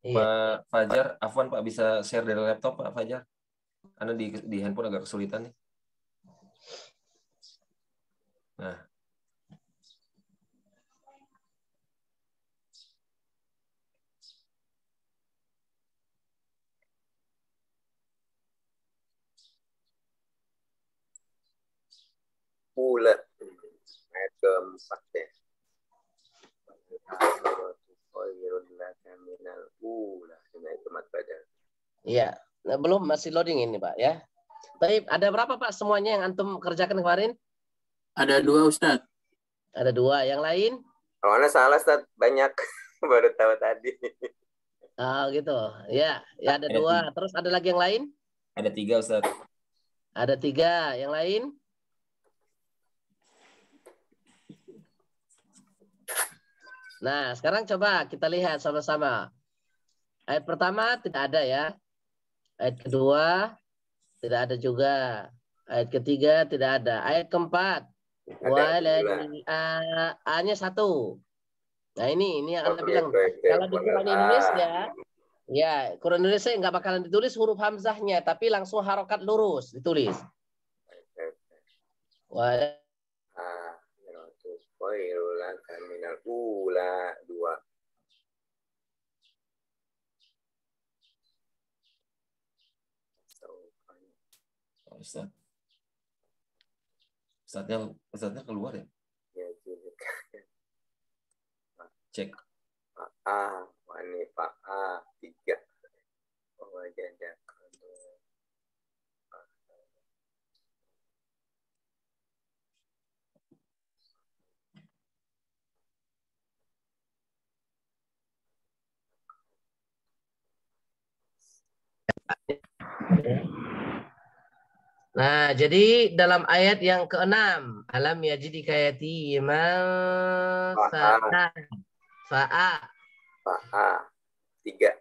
Iya. Pak Fajar, Afwan Pak bisa share dari laptop Pak Fajar? Anda di handphone agak kesulitan nih. Nah. Ula. Ayat keempat ya. Iya, nah, belum, masih loading ini Pak ya. Tapi ada berapa Pak semuanya yang antum kerjakan kemarin? Ada 2 Ustaz. Ada 2, yang lain? Kalau Anda salah Ustaz, banyak. Baru tahu tadi. Oh gitu, ya, ya ada 2. Terus ada lagi yang lain? Ada 3 Ustaz. Ada 3, yang lain? Nah, sekarang coba kita lihat sama-sama. Ayat pertama tidak ada ya. Ayat kedua tidak ada juga. Ayat ketiga tidak ada. Ayat keempat. Waladhi A-nya 1. Nah ini yang Anda bilang. Kalau di Quran Indonesia, ya Quran Indonesia nggak bakalan ditulis huruf hamzahnya, tapi langsung harokat lurus ditulis. Minal ula 2. Ustaz. Ustaznya keluar ya? Ya, cek. Wanita 3. Wajada. Nah, jadi dalam ayat yang ke-6, alam yajidika yatiman fa'a. 3.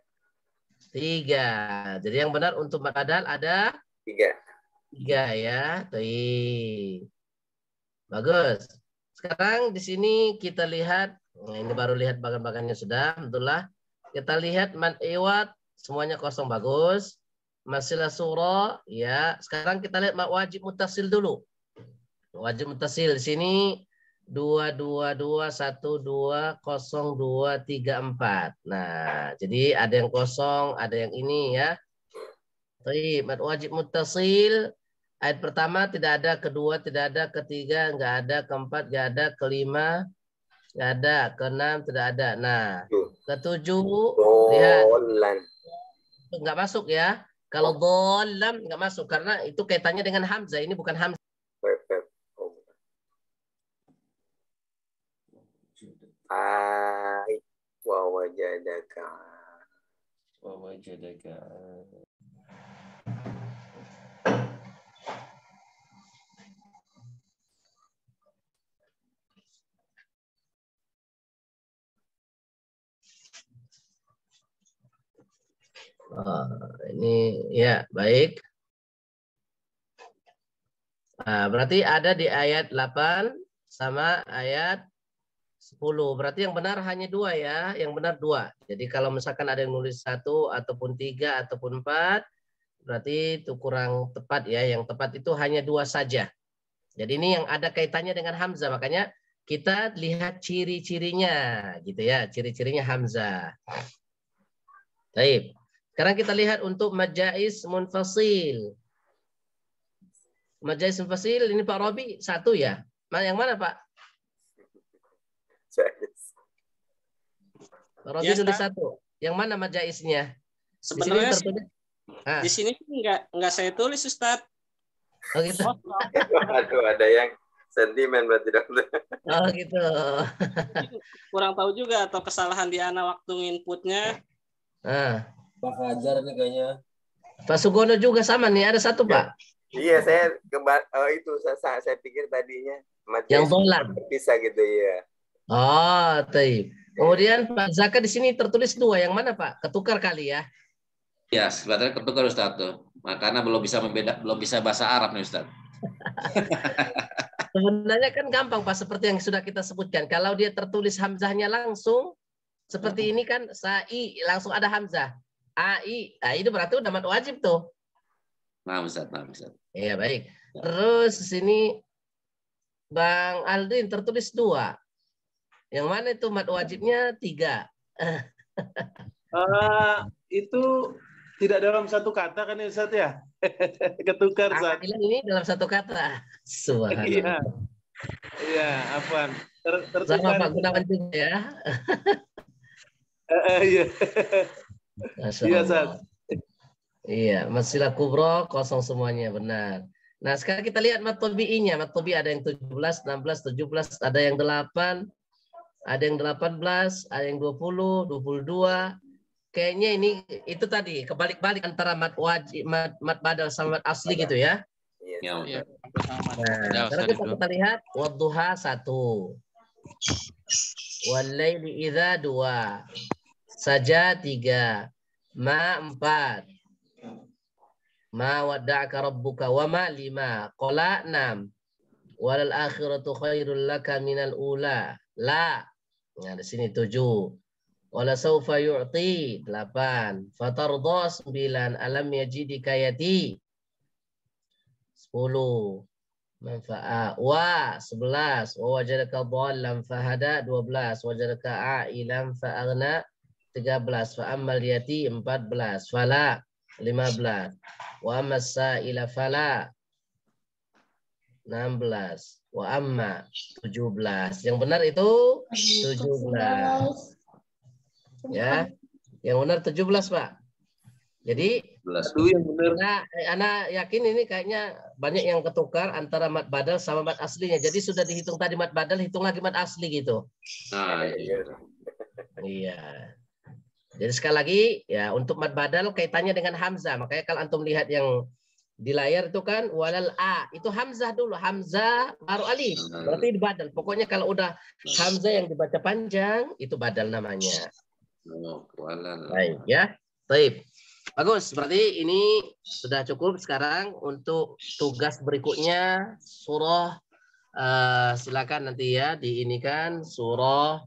Jadi yang benar untuk mad badal ada 3 ya. Baik. Bagus. Sekarang di sini kita lihat, nah ini baru lihat bagan-bagannya sudah, alhamdulillah. Kita lihat mad iwad semuanya kosong, bagus. Masilah surah, ya. Sekarang kita lihat wajib mutasil dulu. Wajib mutasil di sini 2 2 2 1 2 0 2 3 4. Nah, jadi ada yang kosong, ada yang ini ya. Baik, mad wajib mutasil. Ayat pertama tidak ada, kedua tidak ada, ketiga enggak ada, keempat enggak ada, kelima enggak ada, keenam tidak ada. Nah, ketujuh lihat enggak masuk ya. Kalau dolam nggak masuk karena itu kaitannya dengan hamzah. Ini bukan hamzah. Wawajadaka. Ini ya baik. Nah, berarti ada di ayat 8 sama ayat 10. Berarti yang benar hanya 2 ya. Yang benar 2. Jadi kalau misalkan ada yang nulis 1 ataupun 3 ataupun 4, berarti itu kurang tepat ya. Yang tepat itu hanya 2 saja. Jadi ini yang ada kaitannya dengan hamzah. Makanya kita lihat ciri-cirinya gitu ya. Ciri-cirinya hamzah. Baik. Sekarang kita lihat untuk majais munfasil. Majais munfasil ini Pak Robi 1 ya. Yang mana Pak? Pak Robi tulis 1. Yang mana majaisnya? Sebenarnya di sini enggak saya tulis, Ustaz. Oh gitu. Aduh, ada yang sentimen berarti dokter. Oh gitu. Kurang tahu juga atau kesalahan di Ana waktu nginputnya. Pak Hajar nih kayaknya. Pak Sugono juga sama nih, ada 1 Pak. Iya, saya itu saya pikir tadinya yang dolar bisa gitu ya. Oh, taib. Kemudian Pak Zaka di sini tertulis 2. Yang mana Pak? Ketukar kali ya? Ya, sebetulnya ketukar Ustaz tuh. Makanya belum bisa bahasa Arab nih Ustaz. Sebenarnya kan gampang Pak, seperti yang sudah kita sebutkan. Kalau dia tertulis hamzahnya langsung seperti ini kan, sa'i langsung ada hamzah. Ai, nah itu berarti udah mat wajib tuh. Nah, Ustaz. Iya, baik. Terus di sini Bang Aldin tertulis 2. Yang mana itu mat wajibnya 3? Itu tidak dalam satu kata kan ya Ustaz ya? Ketukar Ustaz. Ini dalam satu kata. Subhanallah. Iya, apaan? Sama Pak Gunawan juga ya. Iya. Iya, Ustaz. Iya, masilah kubro kosong semuanya, benar. Nah, sekarang kita lihat mat tabi'inya. Mat tabi'i ada yang 17, 16, 17, ada yang 8, ada yang 18, ada yang 20, 22. Kayaknya ini itu tadi kebalik-balik antara mat wajib, mat badal sama mat asli gitu ya. Iya. Nah, sekarang kita lihat wadduha 1. Wal laili idza 2. Saja 3. Ma 4. Ma wadda'aka rabbuka wa ma 5. Qala 6. Walal akhiratu khairul laka minal ula. La. Nah, di sini 7. Wala sawfa yu'ti 8. Fatarda 9. Alam yajidika yati 10. Manfa'a wa 11. Wa wajadaka dhallan fahada 12. Wajadaka a'ilan fa'aghna 13. Fa ammal yati 14. Fala 15. Wa amma sa'ila fala 16. Wa amma 17. Yang benar itu 17. Ya. Yang benar 17, Pak. Jadi yang benar. Ana yakin ini kayaknya banyak yang ketukar antara mat badal sama mat aslinya. Jadi sudah dihitung tadi mat badal, hitung lagi mat asli gitu. Nah, iya. Jadi sekali lagi ya untuk mat badal kaitannya dengan hamzah. Makanya kalau antum lihat yang di layar itu kan walal a, itu hamzah dulu, hamzah baru alif. Berarti di badal. Pokoknya kalau udah hamzah yang dibaca panjang itu badal namanya. Baik ya. Baik. Bagus, berarti ini sudah cukup sekarang untuk tugas berikutnya surah silakan nanti ya diinikan surah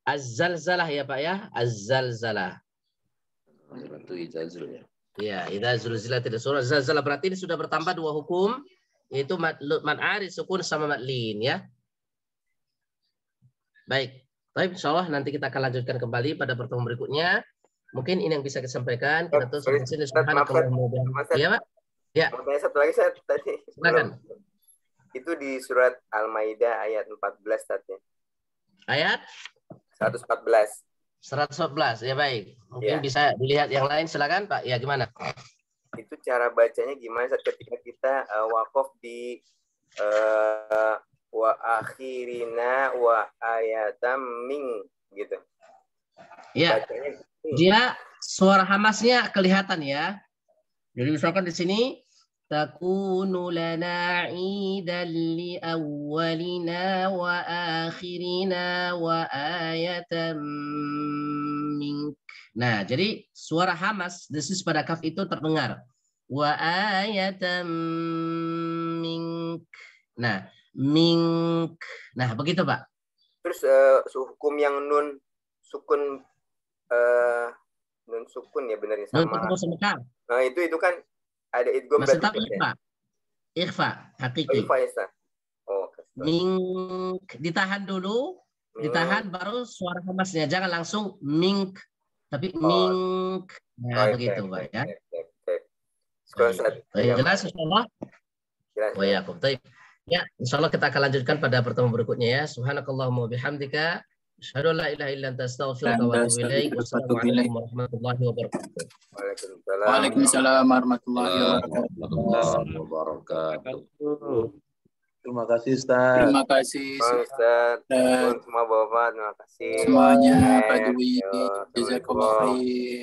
Az-Zalzalah ya Pak ya, Az-Zalzalah. Ya, idza zulzilatil surah zalzalah berarti ini sudah bertambah 2 hukum yaitu mad arid sukun sama mad lin ya. Baik. Baik, insyaallah nanti kita akan lanjutkan kembali pada pertemuan berikutnya. Mungkin ini yang bisa kita sampaikan. Kita tutup sampai sini. Iya, Pak? Ya. Mau tanya satu lagi saya tadi. Silakan. Itu di surat Al-Maidah ayat 14 tadi. Ayat 114. 114. Ya baik. Mungkin bisa dilihat yang lain, silakan Pak. Ya gimana? Itu cara bacanya gimana saat ketika kita wakaf di wa akhirina wa ayatam min gitu. Ya. Dia suara hamasnya kelihatan ya. Jadi misalkan di sini takunu lana 'idan li awwalina wa akhirina wa ayatan mink. Nah, jadi suara hamas desis pada kaf itu terdengar. Wa ayatam mink. Nah, mink. Nah, begitu, Pak. Terus hukum yang nun sukun ya benar sama. Nah, itu kan ada idgham masih tahu ikhfa. Ikhfa hakiki. Ikhfa ya. Oh, mink ditahan dulu, ditahan baru suara hamasnya. Jangan langsung mink, tapi mink. Nah, begitu, Pak ya. Jelas insyaallah? Jelas. Oh ya, baik. Ya, insyaallah kita akan lanjutkan pada pertemuan berikutnya ya. Subhanakallahumma wabihamdika asyhadu an la ilaha illa anta astaghfiruka wa atubu ilaik. Wassalamualaikum warahmatullahi wabarakatuh. Waalaikumsalam warahmatullahi wabarakatuh. Terima kasih, Ustaz. Terima kasih, Ustaz. Semua Bapak, terima kasih. Semuanya, Pak Dwi. Jazakallah khair.